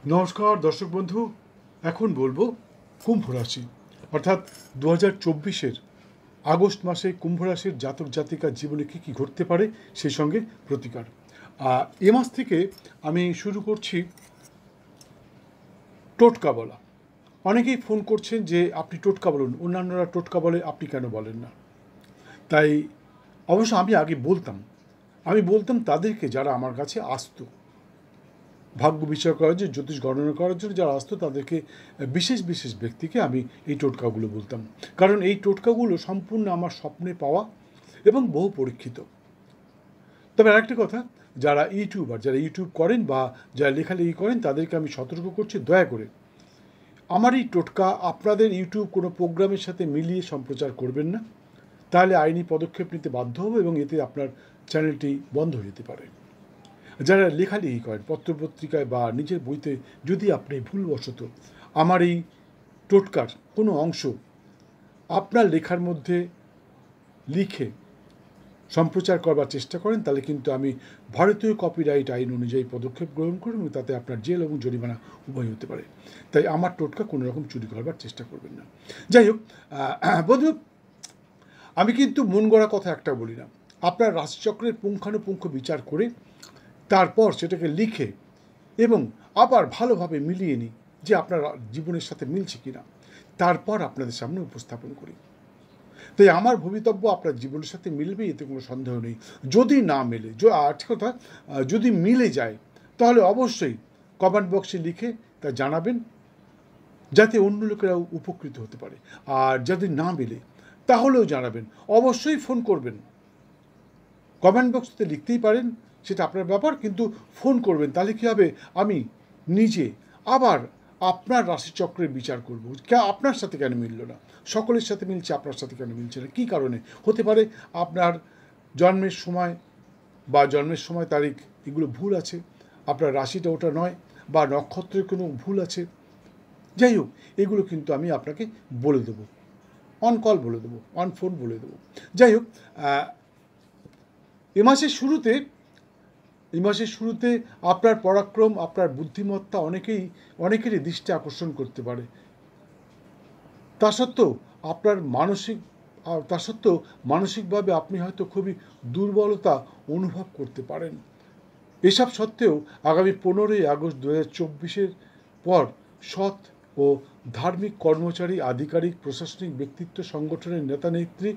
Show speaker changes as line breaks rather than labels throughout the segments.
নমস্কার দর্শক বন্ধু। এখন বলবো কুম্ভ রাশি, অর্থাৎ 2024-এর আগস্ট মাসে কুম্ভ রাশির জাতক জাতিকার জীবনে কী কী ঘটতে পারে সেই সঙ্গে প্রতিকার। এ মাস থেকে আমি শুরু করছি টোটকা বলা। অনেকেই ফোন করছেন যে আপনি টোটকা বলুন, অন্যান্যরা টোটকা বলে, আপনি কেন বলেন না। তাই অবশ্য আমি আগে বলতাম তাদেরকে যারা আমার কাছে আসতো ভাগ্য বিচার করার জন্য, জ্যোতিষ গণনা করার জন্য যারা আসতো তাদেরকে, বিশেষ বিশেষ ব্যক্তিকে আমি এই টোটকাগুলো বলতাম। কারণ এই টোটকাগুলো সম্পূর্ণ আমার স্বপ্নে পাওয়া এবং বহু পরীক্ষিত। তবে আরেকটা কথা, যারা ইউটিউব করেন বা যারা লেখালেখি করেন তাদেরকে আমি সতর্ক করছি, দয়া করে আমার এই টোটকা আপনাদের ইউটিউব কোনো প্রোগ্রামের সাথে মিলিয়ে সম্প্রচার করবেন না। তাহলে আইনি পদক্ষেপ নিতে বাধ্য হবে এবং এতে আপনার চ্যানেলটি বন্ধ হয়ে যেতে পারে। যারা লেখালেখি করেন পত্রপত্রিকায় বা নিজের বইতে, যদি আপনি ভুলবশত আমার এই টোটকার কোনো অংশ আপনার লেখার মধ্যে লিখে সম্প্রচার করবার চেষ্টা করেন, তাহলে কিন্তু আমি ভারতীয় কপিরাইট আইন অনুযায়ী পদক্ষেপ গ্রহণ করব এবং তাতে আপনার জেল এবং জরিমানা উভয় হতে পারে। তাই আমার টোটকা কোনো রকম চুরি করবার চেষ্টা করবেন না। যাই হোক বন্ধু, আমি কিন্তু মন গড়া কথা একটা বলি না। আপনার রাশিচক্রের পুঙ্খানুপুঙ্খ বিচার করে তারপর সেটাকে লিখে এবং আবার ভালোভাবে মিলিয়ে নিই যে আপনার জীবনের সাথে মিলছে কিনা, তারপর আপনাদের সামনে উপস্থাপন করি। তাই আমার ভবিতব্য আপনার জীবনের সাথে মিলবে, এতে কোনো সন্দেহ নেই। যদি না মেলে, ঠিক কথা, যদি মিলে যায় তাহলে অবশ্যই কমেন্ট বক্সে লিখে তা জানাবেন, যাতে অন্য লোকেরাও উপকৃত হতে পারে। আর যদি না মেলে তাহলেও জানাবেন, অবশ্যই ফোন করবেন। কমেন্ট বক্সতে লিখতেই পারেন, সেটা আপনার ব্যাপার, কিন্তু ফোন করবেন। তাহলে কী হবে, আমি নিজে আবার আপনার রাশিচক্রের বিচার করব। আপনার সাথে কেন মিলল না, সকলের সাথে মিলছে, আপনার সাথে কেন মিলছে না, কী কারণে হতে পারে। আপনার জন্মের সময় তারিখ এগুলো ভুল আছে, আপনার রাশিটা ওটা নয়, বা নক্ষত্রের কোনো ভুল আছে। যাই হোক, এগুলো কিন্তু আমি আপনাকে বলে দেবো, অন কল বলে দেবো, অন ফোন বলে দেবো। যাই হোক, এ মাসের শুরুতে আপনার পরাক্রম, আপনার বুদ্ধিমত্তা অনেকেরই দৃষ্টি আকর্ষণ করতে পারে। তা সত্ত্বেও মানসিকভাবে আপনি হয়তো খুবই দুর্বলতা অনুভব করতে পারেন। এসব সত্ত্বেও আগামী 15ই আগস্ট 2024-এর পর সৎ ও ধার্মিক কর্মচারী, আধিকারিক, প্রশাসনিক ব্যক্তিত্ব, সংগঠনের নেতা নেত্রী,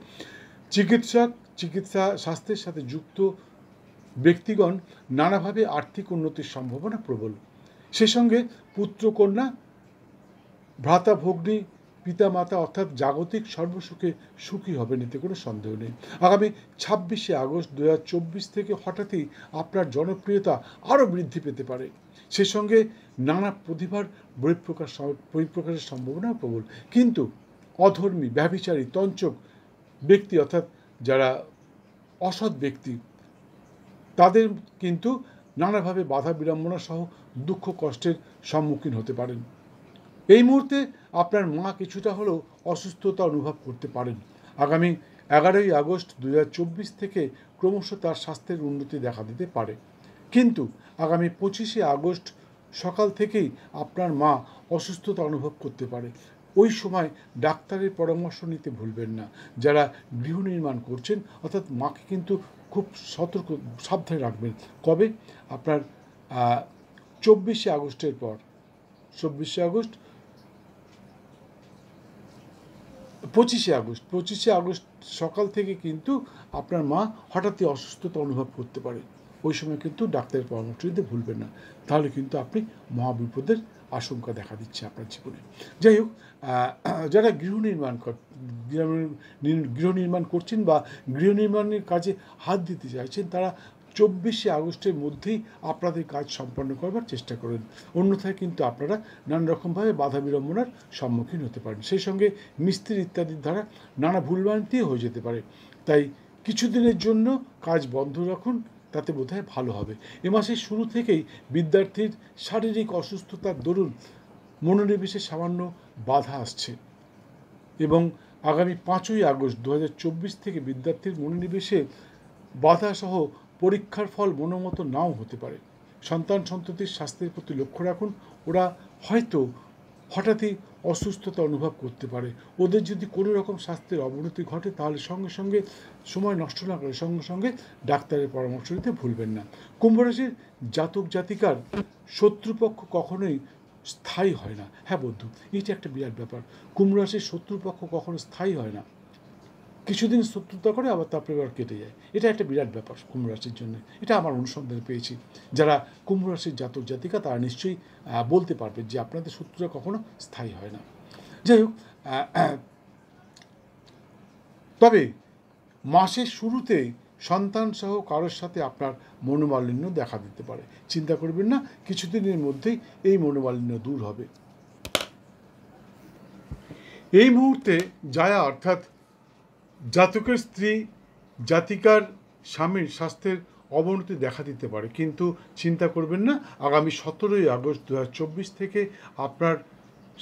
স্বাস্থ্যের সাথে যুক্ত ব্যক্তিগণ নানাভাবে আর্থিক উন্নতির সম্ভাবনা প্রবল। সে সঙ্গে পুত্রকন্যা, ভ্রাতা, ভগ্নী, পিতামাতা অর্থাৎ জাগতিক সর্বসুখে সুখী হবেন, এতে কোনো সন্দেহ নেই। আগামী 26শে আগস্ট 2024 থেকে হঠাৎই আপনার জনপ্রিয়তা আরও বৃদ্ধি পেতে পারে। সে সঙ্গে নানা প্রতিভার বহিঃপ্রকাশের সম্ভাবনা প্রবল। কিন্তু অধর্মী, ব্যভিচারী, তঞ্চক ব্যক্তি অর্থাৎ যারা অসৎ ব্যক্তি, তাদের কিন্তু নানাভাবে বাধা বিড়ম্বনা সহ দুঃখ কষ্টের সম্মুখীন হতে পারেন। এই মুহূর্তে আপনার মা কিছুটা হলেও অসুস্থতা অনুভব করতে পারেন। আগামী 11ই আগস্ট 2024 থেকে ক্রমশ তার স্বাস্থ্যের উন্নতি দেখা দিতে পারে। কিন্তু আগামী 25শে আগস্ট সকাল থেকেই আপনার মা অসুস্থতা অনুভব করতে পারে। ওই সময় ডাক্তারের পরামর্শ নিতে ভুলবেন না। যারা গৃহ নির্মাণ করছেন, অর্থাৎ মাকে কিন্তু খুব সাবধানে রাখবেন। কবে? আপনার 24শে আগস্টের পর, 25শে আগস্ট, 25শে আগস্ট সকাল থেকে কিন্তু আপনার মা হঠাৎই অসুস্থতা অনুভব করতে পারে। ওই সময় কিন্তু ডাক্তারের পরামর্শ নিতে ভুলবেন না, তাহলে কিন্তু আপনি মহাবিপদের আশঙ্কা দেখা দিচ্ছে আপনার জীবনে। যাই হোক, যারা গৃহ নির্মাণ করছেন বা গৃহ নির্মাণের কাজে হাত দিতে চাইছেন, তারা 24শে আগস্টের মধ্যেই আপনাদের কাজ সম্পন্ন করবার চেষ্টা করেন। অন্যথায় কিন্তু আপনারা নানা রকমভাবে বাধা বিড়ম্বনার সম্মুখীন হতে পারেন। সেই সঙ্গে মিস্ত্রি ইত্যাদির দ্বারা নানা ভুলভ্রান্তিও হয়ে যেতে পারে। তাই কিছুদিনের জন্য কাজ বন্ধ রাখুন, তাতে বোধহয় ভালো হবে। এ মাসের শুরু থেকেই বিদ্যার্থীর শারীরিক অসুস্থতার দরুন মনোনিবেশে সামান্য বাধা আসছে এবং আগামী 5ই আগস্ট 2024 থেকে বিদ্যার্থীর মনোনিবেশে বাধা সহ পরীক্ষার ফল মনোমতো নাও হতে পারে। সন্তান সন্ততির স্বাস্থ্যের প্রতি লক্ষ্য রাখুন। ওরা হয়তো হঠাৎই অসুস্থতা অনুভব করতে পারে। ওদের যদি কোনো রকম স্বাস্থ্যের অবনতি ঘটে তাহলে সঙ্গে সঙ্গে সময় নষ্ট না করে সঙ্গে সঙ্গে ডাক্তারের পরামর্শ নিতে ভুলবেন না। কুম্ভ রাশির জাতক জাতিকার শত্রুপক্ষ কখনোই স্থায়ী হয় না। হ্যাঁ বন্ধু, এটা একটা বিরাট ব্যাপার। কুম্ভ রাশির শত্রুপক্ষ কখনো স্থায়ী হয় না, কিছুদিন শত্রুতা করে আবার তারপরে আবার কেটে যায়। এটা একটা বিরাট ব্যাপার কুম্ভ রাশির জন্য। এটা আমার অনুসন্ধানে পেয়েছি। যারা কুম্ভ রাশির জাতক জাতিকা তারা নিশ্চয়ই বলতে পারবেন যে আপনাদের শত্রুতা কখনো স্থায়ী হয় না। যাই হোক, তবে মাসের শুরুতে সন্তান সহ কারোর সাথে আপনার মনোমালিন্য দেখা দিতে পারে। চিন্তা করবেন না, কিছুদিনের মধ্যেই এই মনোমালিন্য দূর হবে। এই মুহূর্তে যারা অর্থাৎ জাতকের স্ত্রী জাতিকার স্বামীর স্বাস্থ্যের অবনতি দেখা দিতে পারে, কিন্তু চিন্তা করবেন না, আগামী 17ই আগস্ট 2024 থেকে আপনার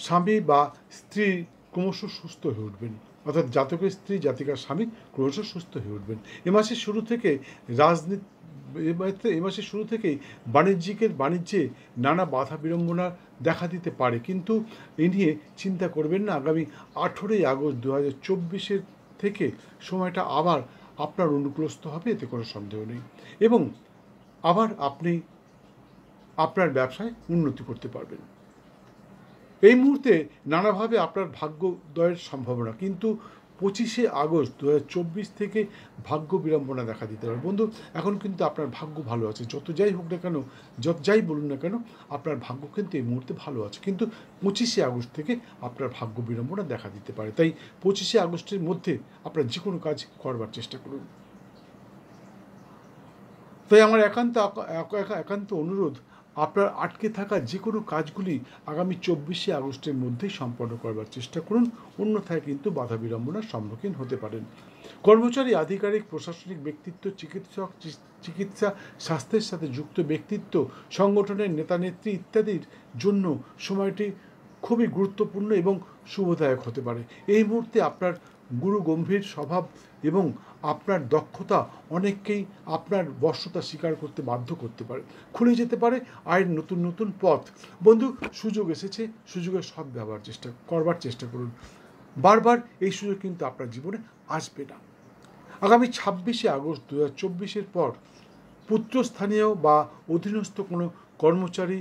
স্বামী বা স্ত্রী ক্রমশ সুস্থ হয়ে উঠবেন। অর্থাৎ জাতকের স্ত্রী জাতিকার স্বামী ক্রমশ সুস্থ হয়ে উঠবেন। এ মাসের শুরু থেকে এ মাসের শুরু থেকেই বাণিজ্যে নানা বাধা বিড়ম্বনা দেখা দিতে পারে, কিন্তু এ নিয়ে চিন্তা করবেন না। আগামী 18ই আগস্ট 2024 থেকে সময়টা আবার আপনার অনুকূলস্থ হবে, এতে কোনো সন্দেহ নেই, এবং আবার আপনি আপনার ব্যবসায় উন্নতি করতে পারবেন। এই মুহূর্তে নানাভাবে আপনার ভাগ্যোদয়ের সম্ভাবনা, কিন্তু 25শে আগস্ট 2024 থেকে ভাগ্য বিড়ম্বনা দেখা দিতে পারে। বন্ধু, এখন কিন্তু আপনার ভাগ্য ভালো আছে, যত যাই হোক না কেন, যত যাই বলুন না কেন, আপনার ভাগ্য কিন্তু এই মুহূর্তে ভালো আছে, কিন্তু 25শে আগস্ট থেকে আপনার ভাগ্য বিড়ম্বনা দেখা দিতে পারে। তাই 25শে আগস্টের মধ্যে আপনার যে কোনো কাজ করবার চেষ্টা করুন। তাই আমার একান্ত অনুরোধ, আপনার আটকে থাকা যে কোনো কাজগুলি আগামী 24শে আগস্টের মধ্যেই সম্পন্ন করবার চেষ্টা করুন, অন্যথায় কিন্তু বাধা বিড়ম্বনার সম্মুখীন হতে পারেন। কর্মচারী, আধিকারিক, প্রশাসনিক ব্যক্তিত্ব, চিকিৎসা স্বাস্থ্যের সাথে যুক্ত ব্যক্তিত্ব, সংগঠনের নেতানেত্রী ইত্যাদির জন্য সময়টি খুবই গুরুত্বপূর্ণ এবং শুভদায়ক হতে পারে। এই মুহূর্তে আপনার গুরু গম্ভীর স্বভাব এবং আপনার দক্ষতা অনেককেই আপনার বশ্যতা স্বীকার করতে বাধ্য করতে পারে। খুলে যেতে পারে আয়ের নতুন নতুন পথ। বন্ধু, সুযোগ এসেছে, সুযোগের সদ্ব্যবহার করবার চেষ্টা করুন। বারবার এই সুযোগ কিন্তু আপনার জীবনে আসবে না। আগামী 26শে আগস্ট 2024 পর পুত্রস্থানীয় বা অধীনস্থ কোনো কর্মচারী,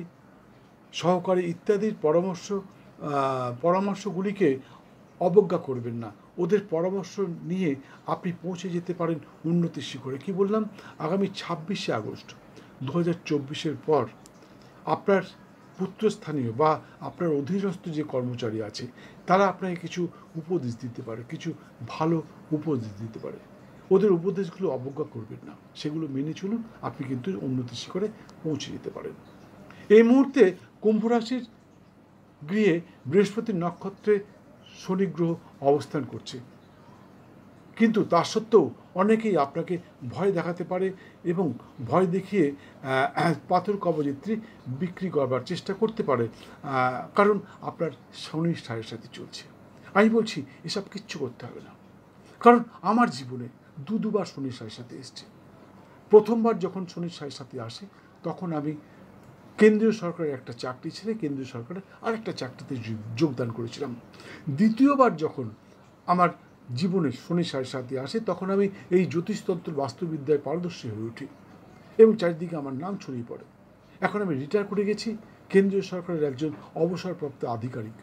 সহকারী ইত্যাদির পরামর্শগুলিকে অবজ্ঞা করবেন না। ওদের পরামর্শ নিয়ে আপনি পৌঁছে যেতে পারেন উন্নতির শিখরে। কি বললাম? আগামী 26শে আগস্ট 2024 পর আপনার পুত্রস্থানীয় বা আপনার অধীনস্থ যে কর্মচারী আছে তারা আপনাকে কিছু উপদেশ দিতে পারে, কিছু ভালো উপদেশ দিতে পারে। ওদের উপদেশগুলো অবজ্ঞা করবেন না, সেগুলো মেনে চলুন, আপনি কিন্তু উন্নতির শিখরে পৌঁছে যেতে পারেন। এই মুহূর্তে কুম্ভ রাশির গৃহে বৃহস্পতির নক্ষত্রে শনি গ্রহ অবস্থান করছে, কিন্তু তা সত্ত্বেও অনেকেই আপনাকে ভয় দেখাতে পারে এবং ভয় দেখিয়ে পাথর কবযিত্রী বিক্রি করবার চেষ্টা করতে পারে, কারণ আপনার শনি সাড়ে সাথে চলছে। আমি বলছি এসব কিচ্ছু করতে হবে না, কারণ আমার জীবনে দুবার শনি সাড়ে সাথে এসছে। প্রথমবার যখন শনি সাড়ে সাথে আসে তখন আমি কেন্দ্রীয় সরকারের একটা চাকরি ছেড়ে কেন্দ্রীয় সরকারের আরেকটা চাকরিতে যোগদান করেছিলাম। দ্বিতীয়বার যখন আমার জীবনে শনি সাড়ে সাথে আসে তখন আমি এই জ্যোতিষতন্ত্র বাস্তুবিদ্যায় পারদর্শী হয়ে উঠি এবং চারিদিকে আমার নাম ছড়িয়ে পড়ে। এখন আমি রিটায়ার করে গেছি, কেন্দ্রীয় সরকারের একজন অবসরপ্রাপ্ত আধিকারিক।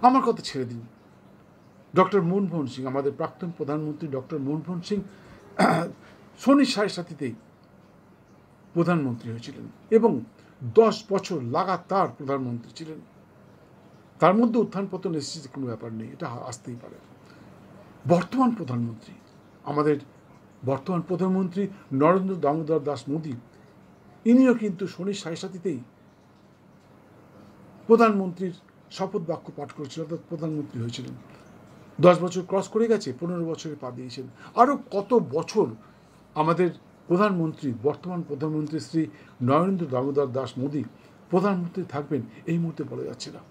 আমার কথা ছেড়ে দিন, ডক্টর মনমোহন সিং, আমাদের প্রাক্তন প্রধানমন্ত্রী ডক্টর মনমোহন সিং শনি সাড়ে সাথেতেই প্রধানমন্ত্রী হয়েছিলেন এবং 10 বছর লাগাতার প্রধানমন্ত্রী ছিলেন। তার মধ্যে উত্থান পতন এসেছে, কোনো ব্যাপার নেই, এটা আসতেই পারে। বর্তমান প্রধানমন্ত্রী নরেন্দ্র দামোদর দাস মোদী, ইনিও কিন্তু শনি সাড়ে সাথেতেই প্রধানমন্ত্রীর শপথ বাক্য পাঠ করেছিলেন, অর্থাৎ প্রধানমন্ত্রী হয়েছিলেন। 10 বছর ক্রস করে গেছে, 15 বছরে পা দিয়েছেন। আরও কত বছর আমাদের বর্তমান প্রধানমন্ত্রী শ্রী নরেন্দ্র দামোদর দাস মোদী প্রধানমন্ত্রী থাকবেন এই মুহূর্তে বলা যাচ্ছে না।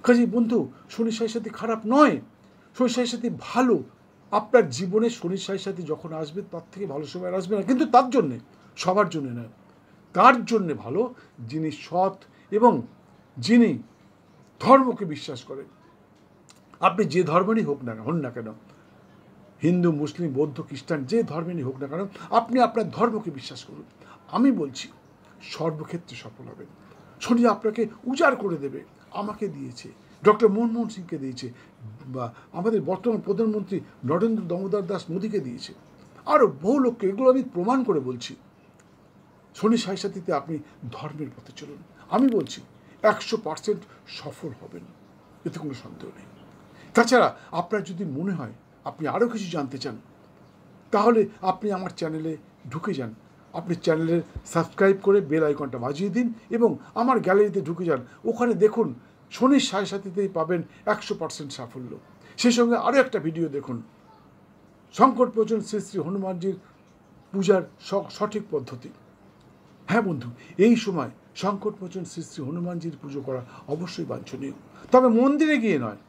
কাজেই বন্ধু, শনি সাড়ে সাথে খারাপ নয়, শনি সাড়ে সাথে ভালো। আপনার জীবনে শনি সাড়ে সাথে যখন আসবে তার থেকে ভালো সময় আসবে না, কিন্তু তার জন্যে, সবার জন্য নয়। তার জন্যে ভালো যিনি সৎ এবং যিনি ধর্মকে বিশ্বাস করেন। আপনি যে ধর্মেরই হন না কেন, হিন্দু, মুসলিম, বৌদ্ধ, খ্রিস্টান, যে ধর্মেরই হোক না কেন, আপনি আপনার ধর্মকে বিশ্বাস করুন। আমি বলছি সর্বক্ষেত্রে সফল হবেন। শনি আপনাকে উজাড় করে দেবে। আমাকে দিয়েছে, ডক্টর মনমোহন সিংকে দিয়েছে, বা আমাদের বর্তমান প্রধানমন্ত্রী নরেন্দ্র দামোদর দাস মোদীকে দিয়েছে, আরও বহু লোককে। এগুলো আমি প্রমাণ করে বলছি। শনি সাড়ে সাথীতে আপনি ধর্মের পথে চলুন। আমি বলছি 100% সফল হবেন, এতে কোনো সন্দেহ নেই। তাছাড়া আপনার যদি মনে হয় আপনি আরও কিছু জানতে চান, তাহলে আপনি আমার চ্যানেলে ঢুকে যান। আপনি চ্যানেলের সাবস্ক্রাইব করে বেল আইকনটা বাজিয়ে দিন এবং আমার গ্যালারিতে ঢুকে যান। ওখানে দেখুন শনির সাড়ে সাথীতেই পাবেন 100% সাফল্য। সেই সঙ্গে আরও একটা ভিডিও দেখুন, সংকটমোচন শ্রী শ্রী হনুমানজির পূজার সঠিক পদ্ধতি। হ্যাঁ বন্ধু, এই সময় সংকটমোচন শ্রী শ্রী হনুমানজির পুজো করা অবশ্যই বাঞ্ছনীয়, তবে মন্দিরে গিয়ে নয়।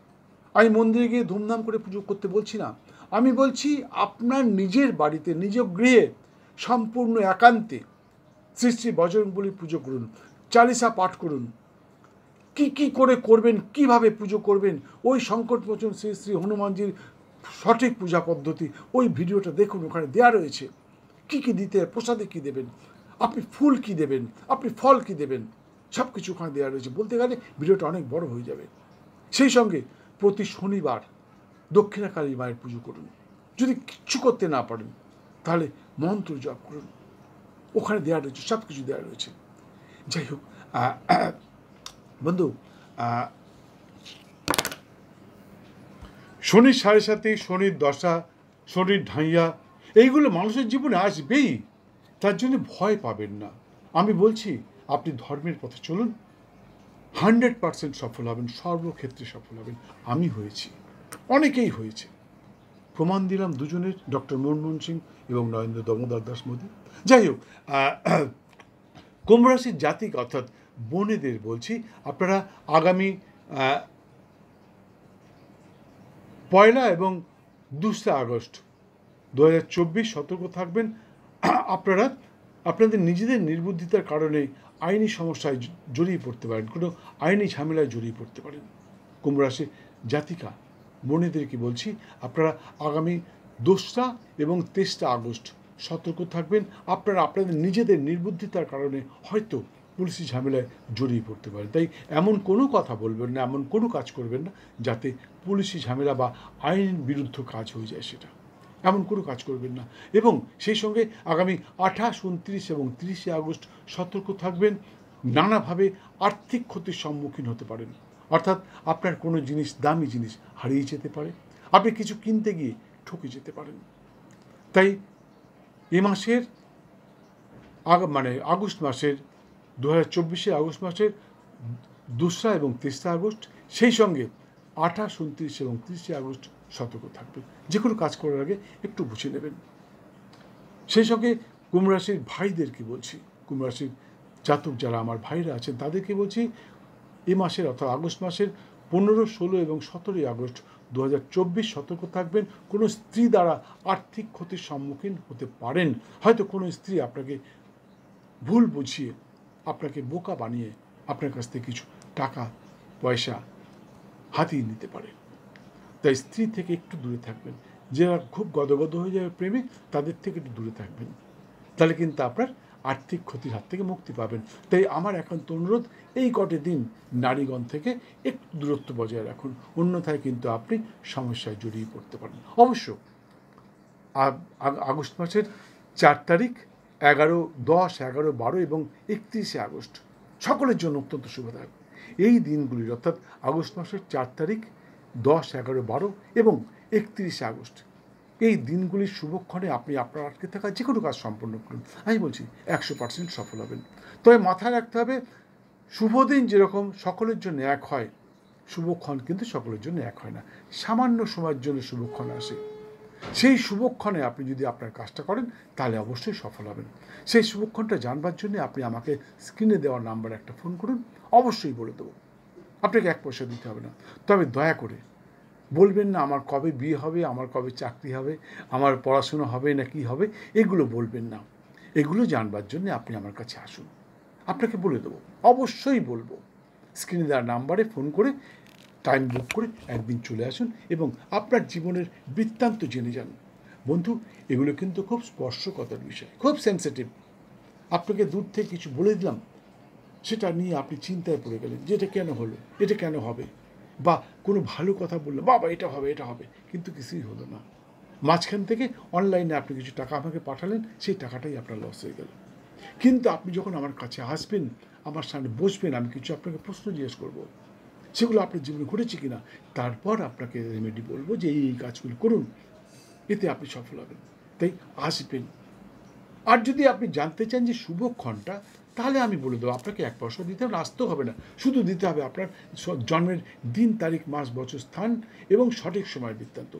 আমি মন্দিরে গিয়ে ধুমধাম করে পুজো করতে বলছি না। আমি বলছি আপনার নিজের বাড়িতে, নিজ গৃহে সম্পূর্ণ একান্তে শ্রী শ্রী বজরংবলীর পুজো করুন, চালিসা পাঠ করুন। কি করে করবেন, কিভাবে পুজো করবেন, ওই সংকটমোচন শ্রী শ্রী হনুমানজির সঠিক পূজা পদ্ধতি, ওই ভিডিওটা দেখুন, ওখানে দেওয়া রয়েছে। কি দিতে, প্রসাদে কি দেবেন, আপনি ফুল কি দেবেন, আপনি ফল কি দেবেন, সব কিছু ওখানে দেওয়া রয়েছে। বলতে গেলে ভিডিওটা অনেক বড় হয়ে যাবে। সেই সঙ্গে প্রতি শনিবার দক্ষিণাকালী মায়ের পুজো করুন। যদি কিচ্ছু করতে না পারেন তাহলে মন্ত্র জপ করুন, ওখানে দেওয়া রয়েছে, সব কিছু দেওয়া রয়েছে। যাই হোক বন্ধু, শনির সাড়ে সাথে, শনির দশা, শনির ঢাইয়া, এইগুলো মানুষের জীবনে আসবেই। তার জন্য ভয় পাবেন না। আমি বলছি আপনি ধর্মের পথে চলুন, 100% সফল হবেন, সর্বক্ষেত্রে সফল হবেন। আমি হয়েছি, অনেকেই হয়েছে, প্রমাণ দিলাম দুজনের, ডক্টর মনমোহন সিং এবং নরেন্দ্র দামোদর দাস মোদী। যাই হোক, কুম্ভ রাশির জাতিক অর্থাৎ বোনেদের বলছি, আপনারা আগামী 1 এবং 2 আগস্ট 2024 সতর্ক থাকবেন। আপনারা আপনাদের নিজেদের নির্বুদ্ধিতার কারণে আইনি সমস্যায় জড়িয়ে পড়তে পারেন, কোনো আইনি ঝামেলায় জড়িয়ে পড়তে পারেন। কুম্ভ রাশির জাতিকা বোনেদেরকে বলছি, আপনারা আগামী 2 এবং 23 আগস্ট সতর্ক থাকবেন। আপনারা আপনাদের নিজেদের নির্বুদ্ধিতার কারণে হয়তো পুলিশি ঝামেলায় জড়িয়ে পড়তে পারেন। তাই এমন কোনো কথা বলবেন না, এমন কোনো কাজ করবেন না যাতে পুলিশি ঝামেলা বা আইন বিরুদ্ধ কাজ হয়ে যায়, সেটা এমন কোনো কাজ করবেন না। এবং সেই সঙ্গে আগামী 28, 29 এবং 30 আগস্ট সতর্ক থাকবেন। নানাভাবে আর্থিক ক্ষতির সম্মুখীন হতে পারেন, অর্থাৎ আপনার কোনো জিনিস, দামি জিনিস হারিয়ে যেতে পারে, আপনি কিছু কিনতে গিয়ে ঠকে যেতে পারেন। তাই এ মাসের আগস্ট মাসের 2024 আগস্ট মাসের 2 এবং 23 আগস্ট, সেই সঙ্গে 28, 29 এবং 30 আগস্ট সতর্ক থাকবেন। যে কোনো কাজ করার আগে একটু বুঝে নেবেন। সেই সঙ্গে কুম্ভ রাশির ভাইদেরকে বলছি, কুম্ভ রাশির জাতক যারা আমার ভাইরা আছেন তাদেরকে বলছি, এ মাসের অর্থাৎ আগস্ট মাসের 15, 16 এবং 17 আগস্ট 2024 সতর্ক থাকবেন। কোনো স্ত্রী দ্বারা আর্থিক ক্ষতির সম্মুখীন হতে পারেন। হয়তো কোনো স্ত্রী আপনাকে ভুল বুঝিয়ে, আপনাকে বোকা বানিয়ে আপনার কাছ থেকে কিছু টাকা পয়সা হাতিয়ে নিতে পারে। তাই স্ত্রী থেকে একটু দূরে থাকবেন। যারা খুব গদগদ হয়ে যাবে প্রেমে, তাদের থেকে একটু দূরে থাকবেন, তাহলে কিন্তু আপনার আর্থিক ক্ষতির হাত থেকে মুক্তি পাবেন। তাই আমার একান্ত অনুরোধ, এই কটি দিন নারীগণ থেকে একটু দূরত্ব বজায় রাখুন, অন্যথায় কিন্তু আপনি সমস্যায় জড়িয়ে পড়তে পারেন। অবশ্য আগস্ট মাসের 4 তারিখ, 11, 10, 11, 12 এবং 31 আগস্ট সকলের জন্য অত্যন্ত শুভদায়ক। এই দিনগুলির অর্থাৎ আগস্ট মাসের 4 তারিখ, 10, 11, 12 এবং 31 আগস্ট, এই দিনগুলির শুভক্ষণে আপনি আপনার আটকে থাকা যে কোনো কাজ সম্পন্ন করুন। আমি বলছি 100% সফল হবেন। তবে মাথায় রাখতে হবে, শুভ দিন যেরকম সকলের জন্য এক হয়, শুভক্ষণ কিন্তু সকলের জন্য এক হয় না। সামান্য সময়ের জন্য শুভক্ষণ আসে। সেই শুভক্ষণে আপনি যদি আপনার কাজটা করেন তাহলে অবশ্যই সফল হবেন। সেই শুভক্ষণটা জানবার জন্য আপনি আমাকে স্ক্রিনে দেওয়া নাম্বারে একটা ফোন করুন, অবশ্যই বলে দেবো। আপনাকে 1 পয়সা দিতে হবে না। তবে দয়া করে বলবেন না আমার কবে বিয়ে হবে, আমার কবে চাকরি হবে, আমার পড়াশুনো হবে না কি হবে, এগুলো বলবেন না। এগুলো জানবার জন্য আপনি আমার কাছে আসুন, আপনাকে বলে দেবো, অবশ্যই বলবো। স্ক্রিনে দেওয়ার নাম্বারে ফোন করে টাইম বুক করে একদিন চলে আসুন এবং আপনার জীবনের বৃত্তান্ত জেনে যান। বন্ধু, এগুলো কিন্তু খুব স্পর্শকাতর বিষয়, খুব সেন্সিটিভ। আপনাকে দূর থেকে কিছু বলে দিলাম, সেটা নিয়ে আপনি চিন্তায় পড়ে গেলেন যে এটা কেন হলো, এটা কেন হবে, বা কোনো ভালো কথা বললেন, বাবা এটা হবে এটা হবে, কিন্তু কিছুই হলো না। মাঝখান থেকে অনলাইনে আপনি কিছু টাকা আমাকে পাঠালেন, সেই টাকাটাই আপনার লস হয়ে গেল। কিন্তু আপনি যখন আমার কাছে আসবেন, আমার সামনে বসবেন, আমি কিছু আপনাকে প্রশ্ন জিজ্ঞেস করব, সেগুলো আপনার জীবনে ঘটেছে কিনা, তারপর আপনাকে রেমেডি বলবো যে এই কাজগুলো করুন, এতে আপনি সফল হবেন। তাই আসবেন। আর যদি আপনি জানতে চান যে শুভক্ষণটা, তাহলে আমি বলে দেবো, আপনাকে 1 পয়সা দিতে হবে, আসতেও হবে না, শুধু দিতে হবে আপনার জন্মের দিন, তারিখ, মাস, বছর, স্থান এবং সঠিক সময় বৃত্তান্ত।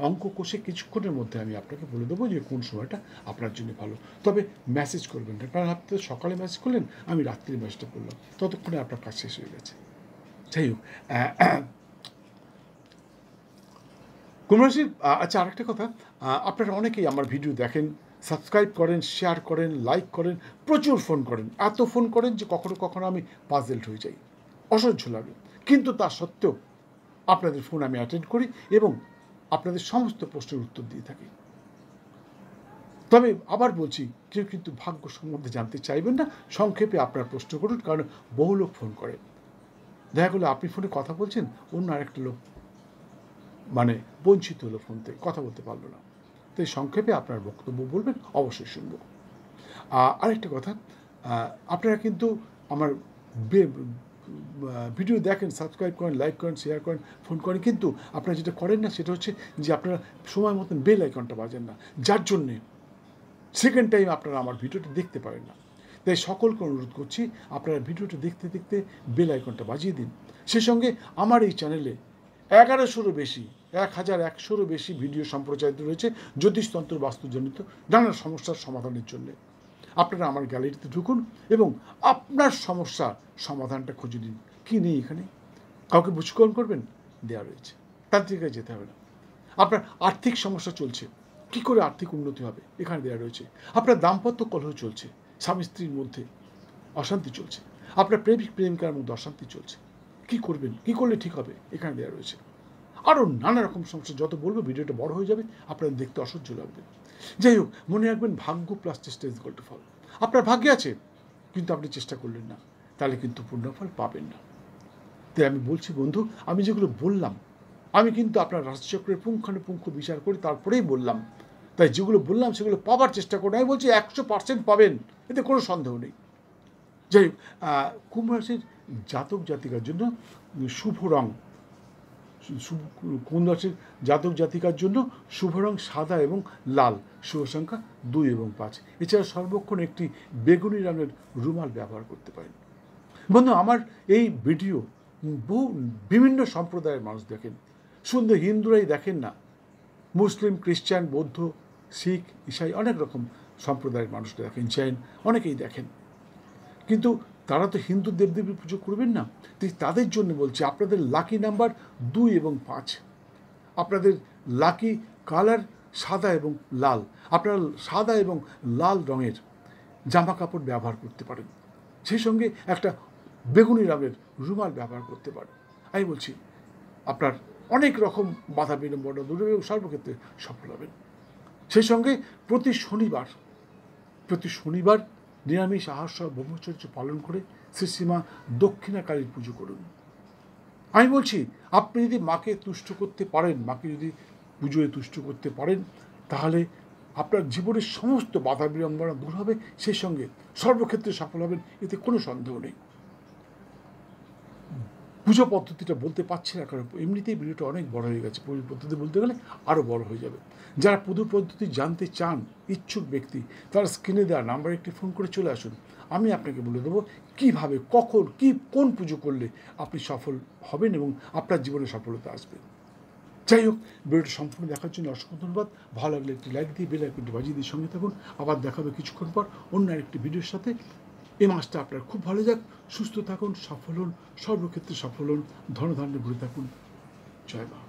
অঙ্ক কষে কিছুক্ষণের মধ্যে আমি আপনাকে বলে দেবো যে কোন সময়টা আপনার জন্য ভালো। তবে মেসেজ করবেন না, কারণ আপনি সকালে মেসেজ করলেন, আমি রাত্রির মেসেজটা করলাম, ততক্ষণে আপনার কাজ শেষ হয়ে গেছে। যাই হোক, কুমরাশির আচ্ছা, আরেকটা কথা, আপনারা অনেকেই আমার ভিডিও দেখেন, সাবস্ক্রাইব করেন, শেয়ার করেন, লাইক করেন, প্রচুর ফোন করেন, এত ফোন করেন যে কখনো কখনো আমি পাজেলড হয়ে যাই, অসহ্য লাগে। কিন্তু তা সত্ত্বেও আপনাদের ফোন আমি অ্যাটেন্ড করি এবং আপনাদের সমস্ত প্রশ্নের উত্তর দিয়ে থাকি। তবে আবার বলছি, কেউ কিন্তু ভাগ্য সম্বন্ধে জানতে চাইবেন না, সংক্ষেপে আপনার প্রশ্ন করুন, কারণ বহু লোক ফোন করে, দেখা গেলো আপনি ফোনে কথা বলছেন, অন্য আরেকটা লোক মানে বঞ্চিত হলো, ফোন থেকে কথা বলতে পারলো না। তাই সংক্ষেপে আপনার বক্তব্য বলবেন, অবশ্যই শুনব। আরেকটা কথা, আপনারা কিন্তু আমার ভিডিও দেখেন, সাবস্ক্রাইব করেন, লাইক করেন, শেয়ার করেন, ফোন করেন, কিন্তু আপনারা যেটা করেন না সেটা হচ্ছে যে আপনারা সময় মতন বেল আইকনটা বাজেন না, যার জন্যে সেকেন্ড টাইম আপনারা আমার ভিডিওটা দেখতে পারেন না। তাই সকলকে অনুরোধ করছি, আপনারা ভিডিওটা দেখতে দেখতে বেল আইকনটা বাজিয়ে দিন। সেই সঙ্গে আমার এই চ্যানেলে 1100-রও বেশি, 1100-রও বেশি ভিডিও সম্প্রচারিত রয়েছে জ্যোতিষতন্ত্র, বাস্তুজনিত নানা সমস্যার সমাধানের জন্য। আপনারা আমার গ্যালারিতে ঢুকুন এবং আপনার সমস্যার সমাধানটা খুঁজে নিন। কী নেই এখানে, কাউকে বুঝকরণ করবেন, দেওয়া রয়েছে, তান্ত্রিকায় যেতে হবে না। আপনার আর্থিক সমস্যা চলছে, কি করে আর্থিক উন্নতি হবে, এখানে দেওয়া রয়েছে। আপনার দাম্পত্য কলহ চলছে, স্বামী স্ত্রীর মধ্যে অশান্তি চলছে, আপনার প্রেমিক প্রেমিকার মধ্যে অশান্তি চলছে, কি করবেন, কি করলে ঠিক হবে, এখানে দেওয়া রয়েছে। আরও নানা রকম সমস্যা, যত বলবো ভিডিওটা বড় হয়ে যাবে, আপনাদের দেখতে অসহ্য লাগবে। যাই হোক, মনে রাখবেন, ভাগ্য প্লাস চেষ্টা ইজ ইকুয়াল টু ফল। আপনার ভাগ্যে আছে, কিন্তু আপনি চেষ্টা করলেন না, তাহলে কিন্তু পূর্ণফল পাবেন না। তাই আমি বলছি বন্ধু, আমি যেগুলো বললাম, আমি কিন্তু আপনার রাশিচক্রের পুঙ্খানুপুঙ্খ বিচার করে তারপরেই বললাম। তাই যেগুলো বললাম সেগুলো পাওয়ার চেষ্টা করুন। আমি বলছি 100% পাবেন, এতে কোনো সন্দেহ নেই। যাই হোক, কুম্ভ রাশির জাতক জাতিকার জন্য শুভ রং, কুম্ভ রাশির জাতক জাতিকার জন্য শুভ রং সাদা এবং লাল, শুভ সংখ্যা 2 এবং 5। এছাড়া সর্বক্ষণ একটি বেগুনি রঙের রুমাল ব্যবহার করতে পারেন। বন্ধু, আমার এই ভিডিও বিভিন্ন সম্প্রদায়ের মানুষ দেখেন, শুধু হিন্দুরাই দেখেন না, মুসলিম, খ্রিস্টান, বৌদ্ধ, শিখ, ইসাই, অনেক রকম সম্প্রদায়ের মানুষরা দেখেন, জৈন, অনেকেই দেখেন। কিন্তু তারা তো হিন্দু দেবদেবীর পুজো করবেন না। তাই তাদের জন্য বলছি, আপনাদের লাকি নাম্বার 2 এবং 5, আপনাদের লাকি কালার সাদা এবং লাল, আপনারা সাদা এবং লাল রঙের জামা কাপড় ব্যবহার করতে পারেন, সেই সঙ্গে একটা বেগুনি রঙের রুমাল ব্যবহার করতে পারেন। আমি বলছি, আপনার অনেক রকম বাধা বিড়ম্বনা দূর হবে এবং সর্বক্ষেত্রে সফল হবেন। সেই সঙ্গে প্রতি শনিবার নিরামিষ আহার সহ ব্রহ্মচর্য পালন করে শ্রীশ্রীমা দক্ষিণাকালীর পুজো করুন। আমি বলছি, আপনি যদি মাকে তুষ্ট করতে পারেন, মাকে যদি পুজোয় তুষ্ট করতে পারেন, তাহলে আপনার জীবনের সমস্ত বাধা বিড়ম্বনা দূর হবে, সেই সঙ্গে সর্বক্ষেত্রে সফল হবেন, এতে কোনো সন্দেহ নেই। পুজো পদ্ধতিটা বলতে পারছি না, কারণ এমনিতেই ভিডিওটা অনেক বড় হয়ে গেছে, পুজো পদ্ধতি বলতে গেলে আরও বড় হয়ে যাবে। যারা পুজো পদ্ধতি জানতে চান, ইচ্ছুক ব্যক্তি, তারা স্ক্রিনে দেওয়া নাম্বারে একটি ফোন করে চলে আসুন, আমি আপনাকে বলে দেবো কীভাবে, কখন, কোন পুজো করলে আপনি সফল হবেন এবং আপনার জীবনে সফলতা আসবে। যাই হোক, ভিডিওটা সম্পূর্ণ দেখার জন্য অসংখ্য ধন্যবাদ। ভালো লাগলে একটি লাইক দিয়ে বেল আইকনটি বাজিয়ে দিয়ে সঙ্গে থাকুন। আবার দেখাবে কিছুক্ষণ পর অন্য আরেকটি ভিডিওর সাথে। এই মাসটা আপনার খুব ভালো যাক, সুস্থ থাকুন, সফল হন, সর্বক্ষেত্রে সফল হন, ধনধান্যে ভরে থাকুন। জয় মা।